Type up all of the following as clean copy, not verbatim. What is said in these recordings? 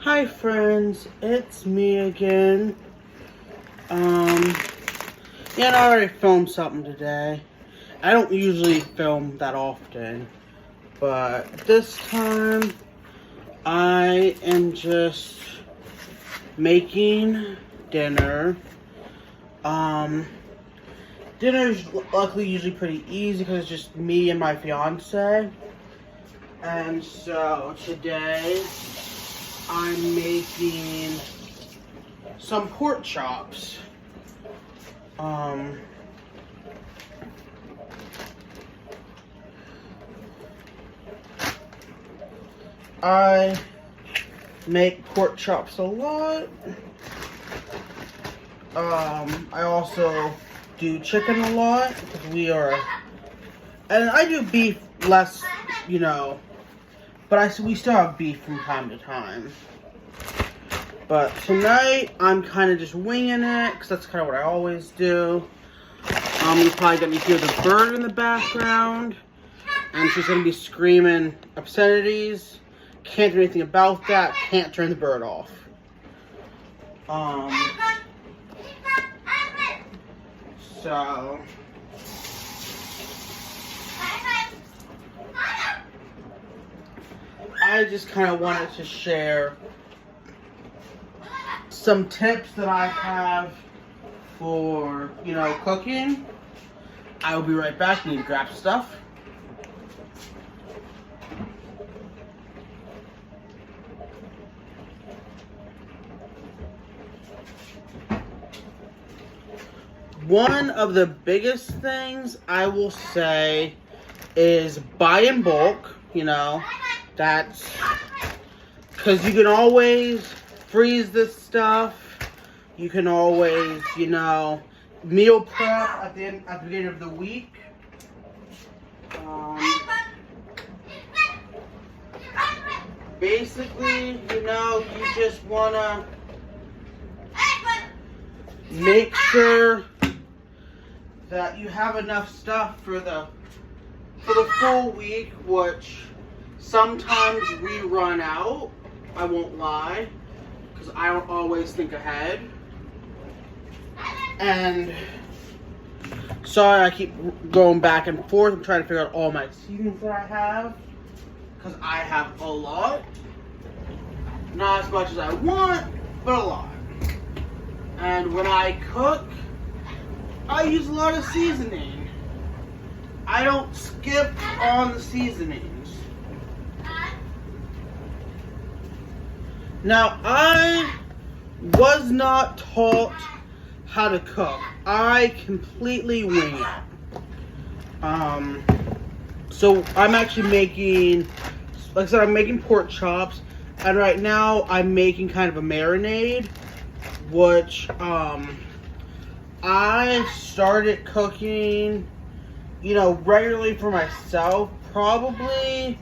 Hi friends, it's me again. I already filmed something today. I don't usually film that often, but this time I am just making dinner. Dinner's luckily usually pretty easy because it's just me and my fiance. And so today I'm making some pork chops. I make pork chops a lot. I also do chicken a lot because and I do beef less, but we still have beef from time to time. But tonight, I'm kind of just winging it, because that's kind of what I always do. You're probably going to hear the bird in the background, and she's going to be screaming obscenities. Can't do anything about that, can't turn the bird off. So I just kind of wanted to share some tips that I have for, cooking. I will be right back. Need to grab stuff. One of the biggest things I will say is buy in bulk, that's because you can always freeze this stuff. You can always, meal prep at the beginning of the week. Basically, you just want to make sure that you have enough stuff for the full week, which sometimes we run out. I won't lie, because I don't always think ahead. And sorry, I keep going back and forth. I'm trying to figure out all my seasonings that I have, because I have a lot. Not as much as I want, but a lot. And when I cook, I use a lot of seasoning. I don't skip on the seasonings. Now, I was not taught how to cook. I completely wing it. So I'm actually making, like I said, I'm making pork chops. And right now, I'm making kind of a marinade, which, I started cooking, regularly for myself, probably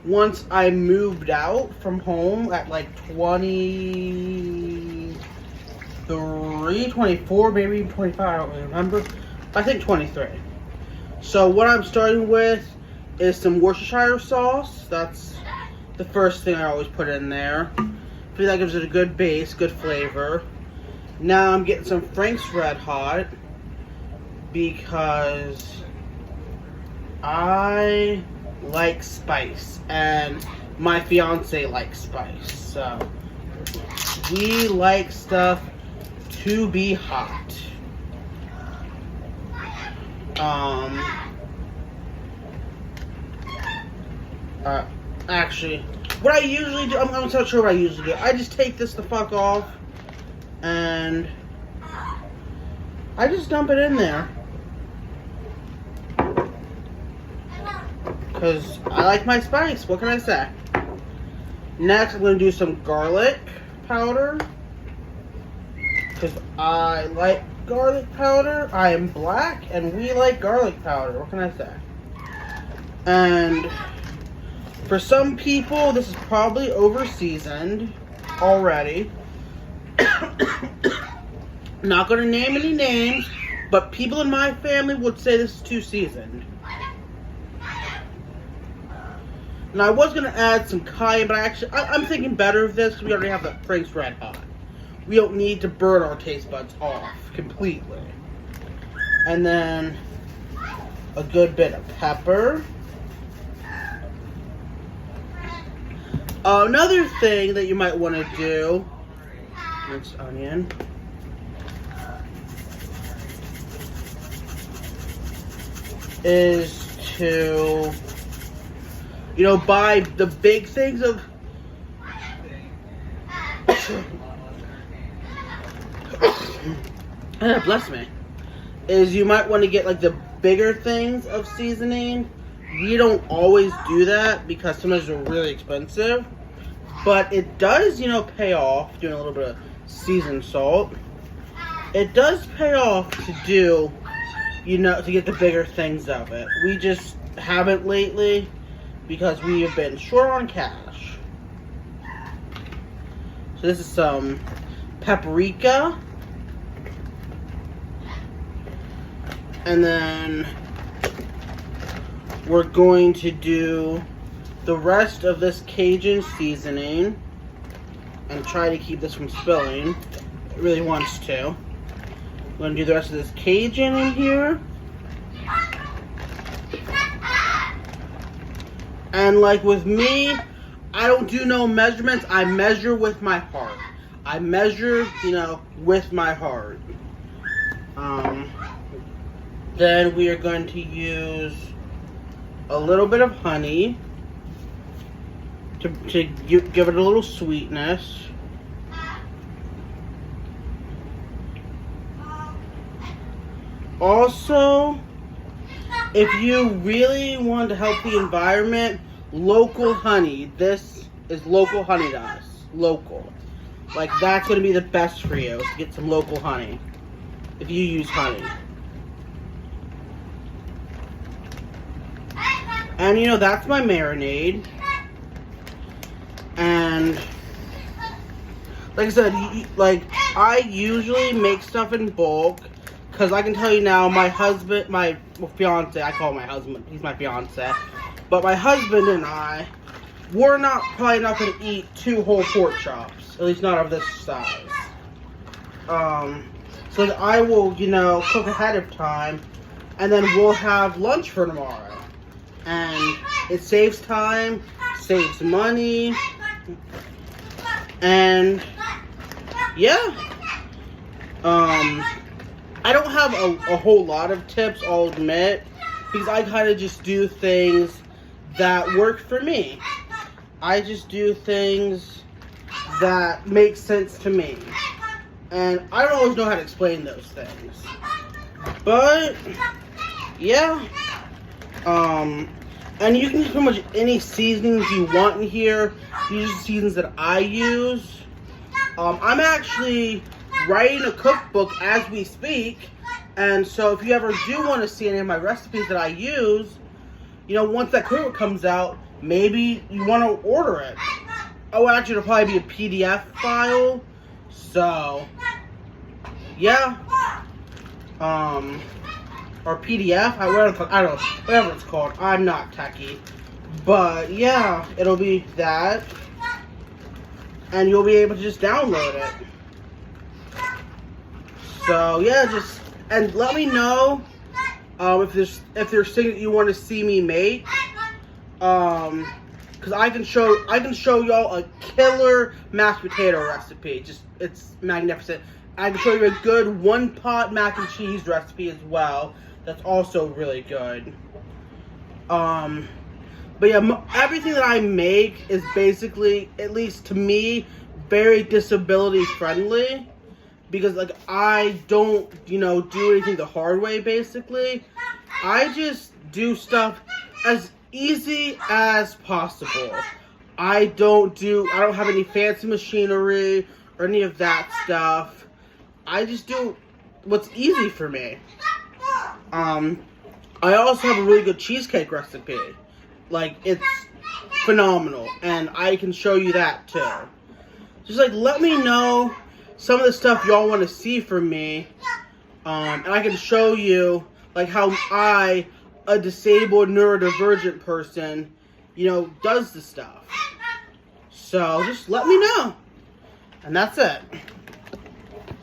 once I moved out from home at like 23, 24, maybe even 25, I don't really remember. I think 23. So what I'm starting with is some Worcestershire sauce. That's the first thing I always put in there. I feel that gives it a good base, good flavor. Now I'm getting some Frank's Red Hot because I like spice and my fiance likes spice. So we like stuff to be hot. Actually, what I usually do, I'm not so sure what I usually do. I just take this the fuck off and I just dump it in there. Because I like my spice. What can I say? Next, I'm going to do some garlic powder. Because I like garlic powder. I am black and we like garlic powder. What can I say? And for some people, this is probably over-seasoned already. Not going to name any names, but people in my family would say this is too seasoned. And I was gonna add some cayenne, but I'm thinking better of this because we already have the Frank's Red Hot. We don't need to burn our taste buds off completely. And then a good bit of pepper. Another thing that you might want to do, mixed onion. Is to, buy the big things of bless me. Is you might want to get like the bigger things of seasoning. We don't always do that because sometimes they're really expensive. But it does, pay off doing a little bit of seasoned salt. It does pay off to do, to get the bigger things of it. We just haven't lately because we have been short on cash. So this is some paprika. And then we're going to do the rest of this Cajun seasoning and try to keep this from spilling. It really wants to. I'm going to do the rest of this Cajun in here. And like with me, I don't do no measurements. I measure with my heart. I measure, with my heart. Then we are going to use a little bit of honey to give it a little sweetness. Also, if you really want to help the environment, local honey. This is local honey to us. Local. Like, that's going to be the best for you, is to get some local honey. If you use honey. And, that's my marinade. And, like I said, I usually make stuff in bulk. Because I can tell you now, my husband, my fiance, I call him my husband, he's my fiance. But my husband and I, we're probably not going to eat 2 whole pork chops. At least not of this size. So that I will, cook ahead of time. And then we'll have lunch for tomorrow. And it saves time, saves money. And, yeah. I don't have a whole lot of tips, I'll admit, because I kind of just do things that work for me. I just do things that make sense to me. And I don't always know how to explain those things. But, yeah. And you can use pretty much any seasonings you want in here. These are the seasonings that I use. I'm actually writing a cookbook as we speak, and so if you ever do want to see any of my recipes that I use, once that cookbook comes out, maybe you want to order it. Oh, actually, it'll probably be a PDF file, so, yeah, or PDF, I don't know, whatever it's called, I'm not techie, but, yeah, it'll be that, and you'll be able to just download it. So yeah, and let me know if there's things that you want to see me make. Cause I can show y'all a killer mashed potato recipe. It's magnificent. I can show you a good 1-pot mac and cheese recipe as well. That's also really good. But yeah, everything that I make is basically, at least to me, very disability friendly. Because, I don't, do anything the hard way, basically. I just do stuff as easy as possible. I don't have any fancy machinery or any of that stuff. I just do what's easy for me. I also have a really good cheesecake recipe. It's phenomenal. And I can show you that, too. Just, let me know some of the stuff y'all want to see from me, and I can show you, how I, a disabled neurodivergent person, does the stuff. So just let me know. And that's it.